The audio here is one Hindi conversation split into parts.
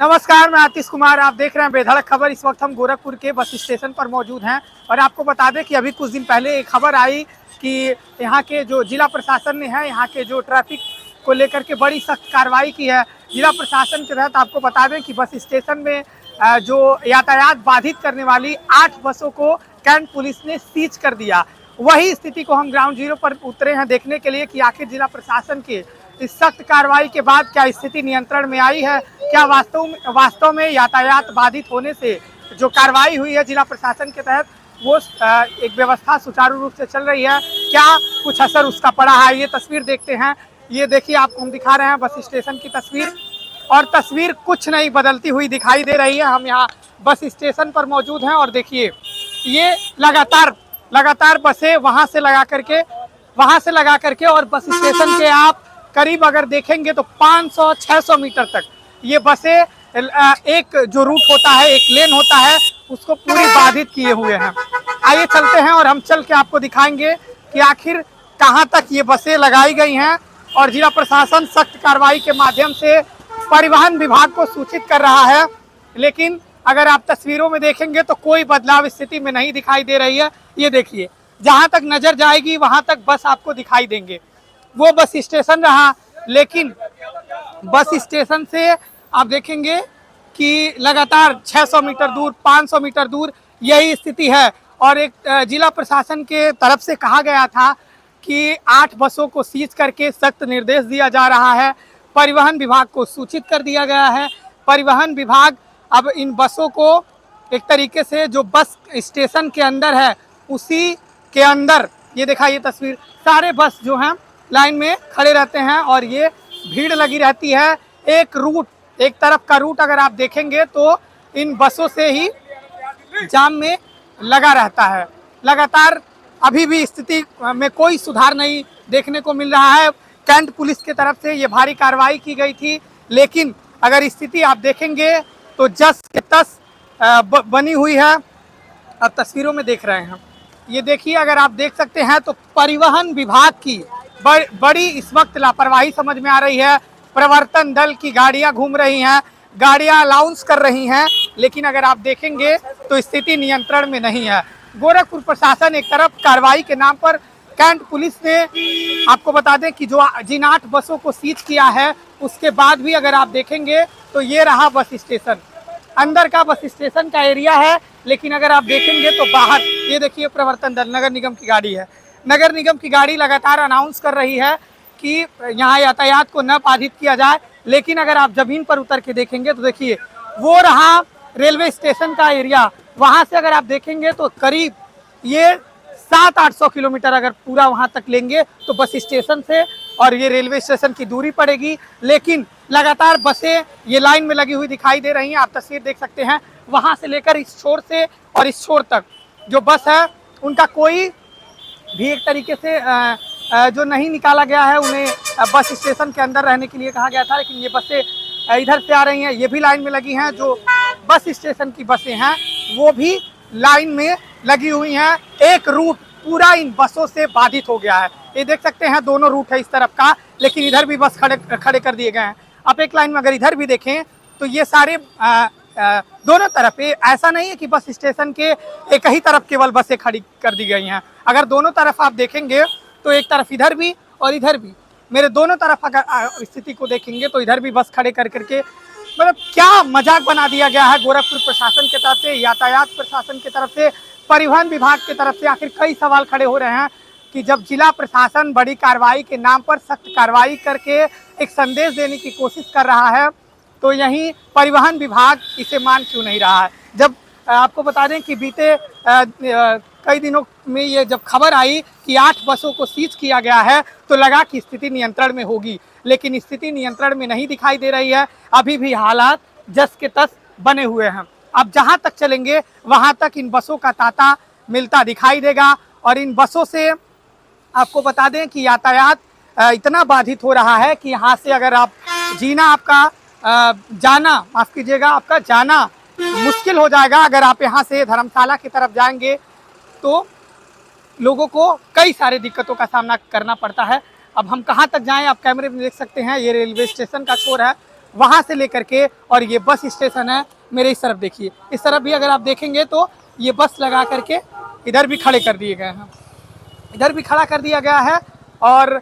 नमस्कार, मैं आतिश कुमार। आप देख रहे हैं बेधड़क खबर। इस वक्त हम गोरखपुर के बस स्टेशन पर मौजूद हैं और आपको बता दें कि अभी कुछ दिन पहले एक खबर आई कि यहाँ के जो जिला प्रशासन ने है, यहाँ के जो ट्रैफिक को लेकर के बड़ी सख्त कार्रवाई की है। जिला प्रशासन के तहत आपको बता दें कि बस स्टेशन में जो यातायात बाधित करने वाली 8 बसों को कैंट पुलिस ने सीज कर दिया। वही स्थिति को हम ग्राउंड जीरो पर उतरे हैं देखने के लिए कि आखिर जिला प्रशासन के इस सख्त कार्रवाई के बाद क्या स्थिति नियंत्रण में आई है, क्या वास्तव में यातायात बाधित होने से जो कार्रवाई हुई है जिला प्रशासन के तहत वो एक व्यवस्था सुचारू रूप से चल रही है, क्या कुछ असर उसका पड़ा है। ये तस्वीर देखते हैं। ये देखिए, आपको हम दिखा रहे हैं बस स्टेशन की तस्वीर और तस्वीर कुछ नहीं बदलती हुई दिखाई दे रही है। हम यहाँ बस स्टेशन पर मौजूद हैं और देखिए ये लगातार बसें वहाँ से लगा करके और बस स्टेशन के आप करीब अगर देखेंगे तो 500-600 मीटर तक ये बसें एक जो रूट होता है, एक लेन होता है, उसको पूरी बाधित किए हुए हैं। आइए चलते हैं और हम चल के आपको दिखाएंगे कि आखिर कहां तक ये बसें लगाई गई हैं और जिला प्रशासन सख्त कार्रवाई के माध्यम से परिवहन विभाग को सूचित कर रहा है। लेकिन अगर आप तस्वीरों में देखेंगे तो कोई बदलाव स्थिति में नहीं दिखाई दे रही है। ये देखिए, जहां तक नजर जाएगी वहां तक बस आपको दिखाई देंगे। वो बस स्टेशन रहा, लेकिन बस स्टेशन से आप देखेंगे कि लगातार 600 मीटर दूर, 500 मीटर दूर यही स्थिति है। और एक जिला प्रशासन के तरफ से कहा गया था कि 8 बसों को सीज करके सख्त निर्देश दिया जा रहा है। परिवहन विभाग को सूचित कर दिया गया है। परिवहन विभाग अब इन बसों को एक तरीके से जो बस स्टेशन के अंदर है उसी के अंदर, ये देखा ये तस्वीर, सारे बस जो हैं लाइन में खड़े रहते हैं और ये भीड़ लगी रहती है। एक तरफ का रूट अगर आप देखेंगे तो इन बसों से ही जाम में लगा रहता है। लगातार अभी भी स्थिति में कोई सुधार नहीं देखने को मिल रहा है। कैंट पुलिस की तरफ से ये भारी कार्रवाई की गई थी, लेकिन अगर स्थिति आप देखेंगे तो जस के तस बनी हुई है। अब तस्वीरों में देख रहे हैं, ये देखिए, अगर आप देख सकते हैं तो परिवहन विभाग की बड़ी इस वक्त लापरवाही समझ में आ रही है। प्रवर्तन दल की गाड़ियां घूम रही हैं, गाड़ियां अनाउंस कर रही हैं, लेकिन अगर आप देखेंगे तो स्थिति नियंत्रण में नहीं है। गोरखपुर प्रशासन एक तरफ कार्रवाई के नाम पर, कैंट पुलिस ने आपको बता दें कि जो जिन 8 बसों को सीज किया है उसके बाद भी अगर आप देखेंगे तो ये रहा बस स्टेशन, अंदर का बस स्टेशन का एरिया है। लेकिन अगर आप देखेंगे तो बाहर ये देखिए, प्रवर्तन दल नगर निगम की गाड़ी है। नगर निगम की गाड़ी लगातार अनाउंस कर रही है कि यहाँ यातायात को न बाधित किया जाए, लेकिन अगर आप जमीन पर उतर के देखेंगे तो देखिए वो रहा रेलवे स्टेशन का एरिया। वहाँ से अगर आप देखेंगे तो करीब ये 700-800 किलोमीटर अगर पूरा वहाँ तक लेंगे तो बस स्टेशन से और ये रेलवे स्टेशन की दूरी पड़ेगी। लेकिन लगातार बसें ये लाइन में लगी हुई दिखाई दे रही हैं। आप तस्वीर देख सकते हैं, वहाँ से लेकर इस छोर से और इस छोर तक जो बस है उनका कोई भी एक तरीके से जो नहीं निकाला गया है। उन्हें बस स्टेशन के अंदर रहने के लिए कहा गया था, लेकिन ये बसें इधर से आ रही हैं, ये भी लाइन में लगी हैं। जो बस स्टेशन की बसें हैं वो भी लाइन में लगी हुई हैं। एक रूट पूरा इन बसों से बाधित हो गया है। ये देख सकते हैं, दोनों रूट है इस तरफ का, लेकिन इधर भी बस खड़े कर दिए गए हैं। आप एक लाइन में अगर इधर भी देखें तो ये सारे दोनों तरफ, ऐसा नहीं है कि बस स्टेशन के एक ही तरफ केवल बसें खड़ी कर दी गई हैं। अगर दोनों तरफ आप देखेंगे तो एक तरफ इधर भी और इधर भी, मेरे दोनों तरफ अगर स्थिति को देखेंगे तो इधर भी बस खड़े कर करके, मतलब क्या मजाक बना दिया गया है गोरखपुर प्रशासन की तरफ से, यातायात प्रशासन की तरफ से, परिवहन विभाग की तरफ से। आखिर कई सवाल खड़े हो रहे हैं कि जब जिला प्रशासन बड़ी कार्रवाई के नाम पर सख्त कार्रवाई करके एक संदेश देने की कोशिश कर रहा है तो यहीं परिवहन विभाग इसे मान क्यों नहीं रहा है। जब आपको बता दें कि बीते कई दिनों में ये जब खबर आई कि 8 बसों को सीज किया गया है तो लगा कि स्थिति नियंत्रण में होगी, लेकिन स्थिति नियंत्रण में नहीं दिखाई दे रही है। अभी भी हालात जस के तस बने हुए हैं। अब जहां तक चलेंगे वहां तक इन बसों का तांता मिलता दिखाई देगा। और इन बसों से आपको बता दें कि यातायात इतना बाधित हो रहा है कि यहाँ से अगर आप जाना, माफ कीजिएगा, आपका जाना मुश्किल हो जाएगा। अगर आप यहाँ से धर्मशाला की तरफ जाएंगे तो लोगों को कई सारे दिक्कतों का सामना करना पड़ता है। अब हम कहाँ तक जाएं, आप कैमरे में देख सकते हैं, ये रेलवे स्टेशन का छोर है, वहां से लेकर के, और ये बस स्टेशन है मेरे इस तरफ देखिए, इस तरफ भी अगर आप देखेंगे तो ये बस लगा करके इधर भी खड़े कर दिए गए हैं, इधर भी खड़ा कर दिया गया है। और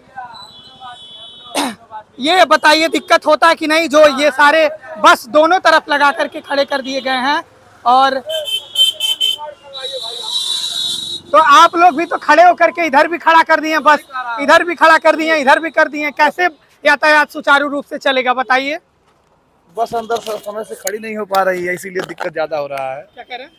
ये बताइए दिक्कत होता है कि नहीं, जो ये सारे बस दोनों तरफ लगा करके खड़े कर दिए गए हैं। और तो आप लोग भी तो खड़े होकर के इधर भी खड़ा कर दिए, बस इधर भी खड़ा कर दिए, इधर भी कर दिए, कैसे यातायात सुचारू रूप से चलेगा बताइए? बस अंदर समय से खड़ी नहीं हो पा रही है, इसीलिए दिक्कत ज्यादा हो रहा है। क्या कह रहे हैं?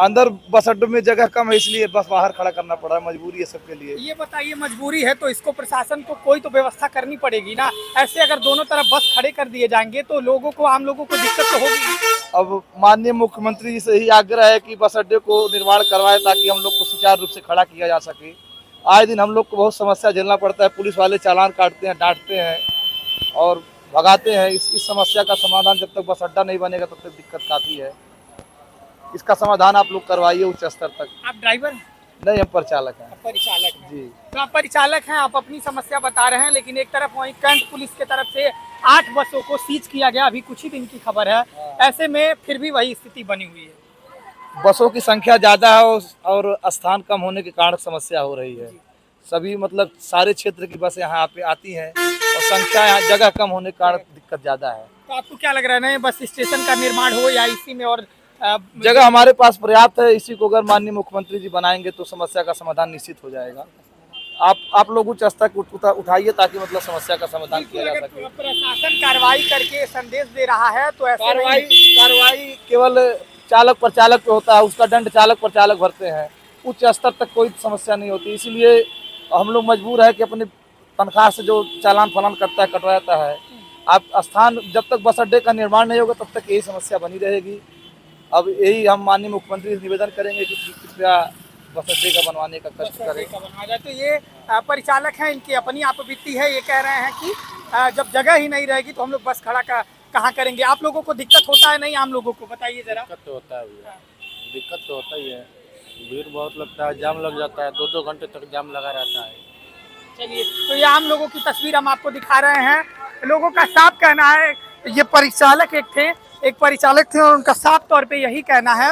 अंदर बस अड्डे में जगह कम है, इसलिए बस बाहर खड़ा करना पड़ा है, मजबूरी है सबके लिए। ये बताइए, मजबूरी है तो इसको प्रशासन को कोई तो व्यवस्था करनी पड़ेगी ना। ऐसे अगर दोनों तरफ बस खड़े कर दिए जाएंगे तो लोगों को, आम लोगों को दिक्कत तो होगी। अब माननीय मुख्यमंत्री जी से ही आग्रह है कि बस अड्डे को निर्माण करवाए ताकि हम लोग को सुचारू रूप से खड़ा किया जा सके। आए दिन हम लोग को बहुत समस्या झेलना पड़ता है, पुलिस वाले चालान काटते हैं, डांटते हैं और भगाते हैं। इस समस्या का समाधान जब तक बस अड्डा नहीं बनेगा तब तक दिक्कत काफी है। इसका समाधान आप लोग करवाइए उच्च स्तर तक। आप ड्राइवर हैं? नहीं, हम परिचालक हैं। परिचालक हैं जी। तो आप परिचालक हैं, आप अपनी समस्या बता रहे हैं, लेकिन एक तरफ वहीं कैंट पुलिस के तरफ से 8 बसों को सीज किया गया, अभी कुछ ही दिन की खबर है। ऐसे में फिर भी वही स्थिति बनी हुई है, बसों की संख्या ज्यादा है और स्थान कम होने के कारण समस्या हो रही है। सभी मतलब सारे क्षेत्र की बसें यहाँ पे आती हैं और संख्या यहाँ जगह कम होने के कारण दिक्कत ज्यादा है। तो आपको क्या लग रहा है, नए बस स्टेशन का निर्माण हो या इसी में और जगह हमारे पास पर्याप्त है, इसी को अगर माननीय मुख्यमंत्री जी बनाएंगे तो समस्या का समाधान निश्चित हो जाएगा। आप लोग उच्च स्तर उठाइए ताकि मतलब समस्या का समाधान किया जा सके। प्रशासन कार्रवाई करके संदेश दे रहा है तो ऐसे कार्रवाई केवल चालक प्रचालक पे होता है, उसका दंड चालक प्रचालक भरते हैं, उच्च स्तर तक कोई समस्या नहीं होती। इसलिए हम लोग मजबूर है कि अपनी तनख्वाह से जो चालान फलान करता है कटवाता है। आप स्थान जब तक बस अड्डे का निर्माण नहीं होगा तब तक यही समस्या बनी रहेगी। अब यही हम माननीय मुख्यमंत्री से निवेदन करेंगे कि कृपया बस अड्डे का बनवाने का कष्ट करें। तो ये परिचालक हैं, इनकी अपनी आपबीती है, ये कह रहे हैं कि जब जगह ही नहीं रहेगी तो हम लोग बस खड़ा कहाँ करेंगे। आप लोगों को दिक्कत होता है नहीं, आम लोगों को बताइए जरा। दिक्कत तो होता है भैया, दिक्कत तो होता ही है, भीड़ बहुत लगता है, जाम लग जाता है, 2-2 घंटे तक जाम लगा रहता है। चलिए, तो ये आम लोगों की तस्वीर हम आपको दिखा रहे हैं। लोगों का साफ कहना है, ये परिचालक एक परिचालक थे और उनका साफ तौर पे यही कहना है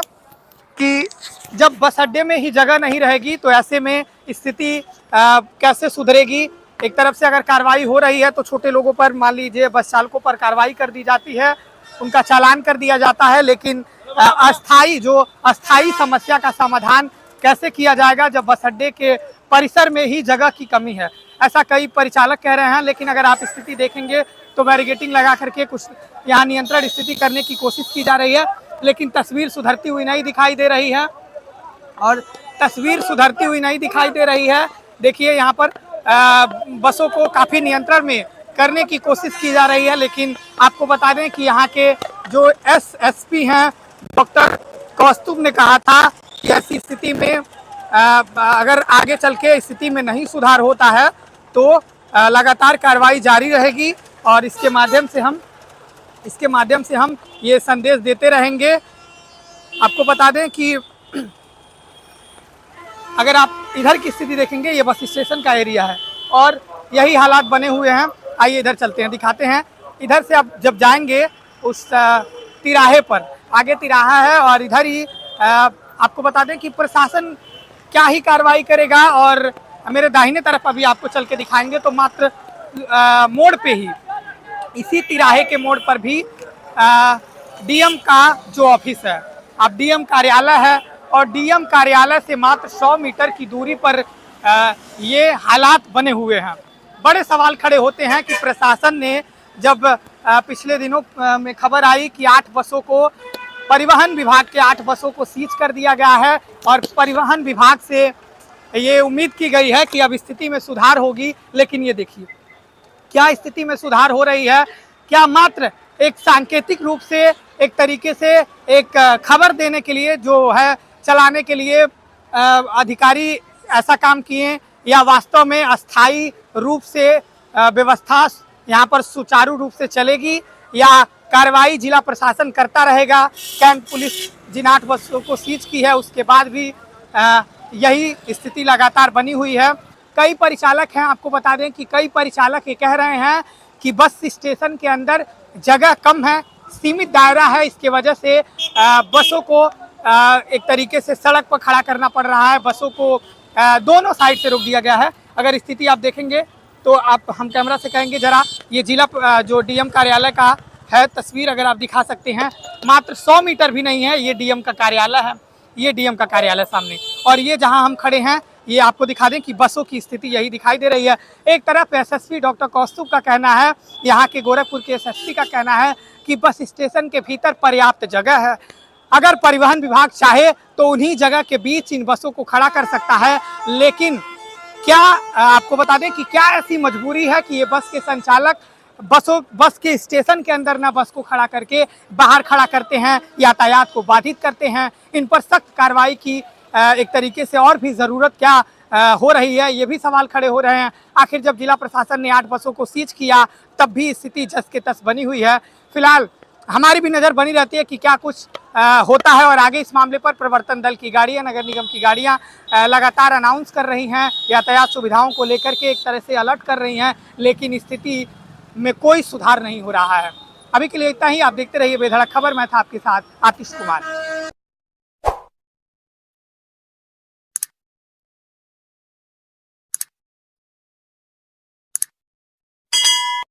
कि जब बस अड्डे में ही जगह नहीं रहेगी तो ऐसे में स्थिति कैसे सुधरेगी। एक तरफ से अगर कार्रवाई हो रही है तो छोटे लोगों पर, मान लीजिए बस चालकों पर कार्रवाई कर दी जाती है, उनका चालान कर दिया जाता है, लेकिन अस्थाई समस्या का समाधान कैसे किया जाएगा जब बस अड्डे के परिसर में ही जगह की कमी है, ऐसा कई परिचालक कह रहे हैं। लेकिन अगर आप स्थिति देखेंगे तो बैरिकेटिंग लगा करके कुछ यहाँ नियंत्रण स्थिति करने की कोशिश की जा रही है, लेकिन तस्वीर सुधरती हुई नहीं दिखाई दे रही है। और तस्वीर सुधरती हुई नहीं दिखाई दे रही है। देखिए यहाँ पर बसों को काफ़ी नियंत्रण में करने की कोशिश की जा रही है, लेकिन आपको बता दें कि यहाँ के जो एसएसपी हैं डॉक्टर कौस्तुभ ने कहा था कि ऐसी स्थिति में अगर आगे चल के स्थिति में नहीं सुधार होता है तो लगातार कार्रवाई जारी रहेगी और इसके माध्यम से हम ये संदेश देते रहेंगे। आपको बता दें कि अगर आप इधर की स्थिति देखेंगे, ये बस स्टेशन का एरिया है और यही हालात बने हुए हैं। आइए इधर चलते हैं, दिखाते हैं। इधर से आप जब जाएंगे उस तिराहे पर, आगे तिराहा है और इधर ही आपको बता दें कि प्रशासन क्या ही कार्रवाई करेगा। और मेरे दाहिने तरफ अभी आपको चल के दिखाएंगे तो मात्र मोड़ पे ही, इसी तिराहे के मोड़ पर भी डीएम का जो ऑफिस है, अब डीएम कार्यालय है और डीएम कार्यालय से मात्र 100 मीटर की दूरी पर ये हालात बने हुए हैं। बड़े सवाल खड़े होते हैं कि प्रशासन ने जब पिछले दिनों में खबर आई कि 8 बसों को, परिवहन विभाग के 8 बसों को सीज कर दिया गया है और परिवहन विभाग से ये उम्मीद की गई है कि अब स्थिति में सुधार होगी, लेकिन ये देखिए क्या स्थिति में सुधार हो रही है। क्या मात्र एक सांकेतिक रूप से, एक तरीके से एक खबर देने के लिए, जो है चलाने के लिए अधिकारी ऐसा काम किए, या वास्तव में अस्थाई रूप से व्यवस्था यहाँ पर सुचारू रूप से चलेगी, या कार्रवाई जिला प्रशासन करता रहेगा। कैंट पुलिस जिन 8 बसों को सीज की है उसके बाद भी यही स्थिति लगातार बनी हुई है। कई परिचालक हैं, आपको बता दें कि कई परिचालक ये कह रहे हैं कि बस स्टेशन के अंदर जगह कम है, सीमित दायरा है, इसके वजह से बसों को एक तरीके से सड़क पर खड़ा करना पड़ रहा है। बसों को दोनों साइड से रोक दिया गया है। अगर स्थिति आप देखेंगे तो हम कैमरा से कहेंगे जरा, ये जिला जो डीएम कार्यालय का है तस्वीर अगर आप दिखा सकते हैं, मात्र 100 मीटर भी नहीं है, ये डीएम का कार्यालय है, ये डीएम का कार्यालय सामने। और ये जहां हम खड़े हैं ये आपको दिखा दें कि बसों की स्थिति यही दिखाई दे रही है। एक तरफ एसएसपी डॉक्टर कौस्तुभ का कहना है, यहाँ के गोरखपुर के एसएसपी का कहना है कि बस स्टेशन के भीतर पर्याप्त जगह है, अगर परिवहन विभाग चाहे तो उन्हीं जगह के बीच इन बसों को खड़ा कर सकता है। लेकिन क्या आपको बता दें कि क्या ऐसी मजबूरी है कि ये बस के संचालक बस के स्टेशन के अंदर ना बस को खड़ा करके बाहर खड़ा करते हैं, यातायात को बाधित करते हैं। इन पर सख्त कार्रवाई की एक तरीके से और भी ज़रूरत क्या हो रही है, ये भी सवाल खड़े हो रहे हैं। आखिर जब जिला प्रशासन ने 8 बसों को सीज किया तब भी स्थिति जस के तस बनी हुई है। फिलहाल हमारी भी नज़र बनी रहती है कि क्या कुछ होता है और आगे इस मामले पर प्रवर्तन दल की गाड़ियां, नगर निगम की गाड़ियां लगातार अनाउंस कर रही हैं, यातायात सुविधाओं को लेकर के एक तरह से अलर्ट कर रही हैं, लेकिन स्थिति में कोई सुधार नहीं हो रहा है। अभी के लिए इतना ही। आप देखते रहिए बेधड़क खबर। मैं था आपके साथ आतिश कुमार।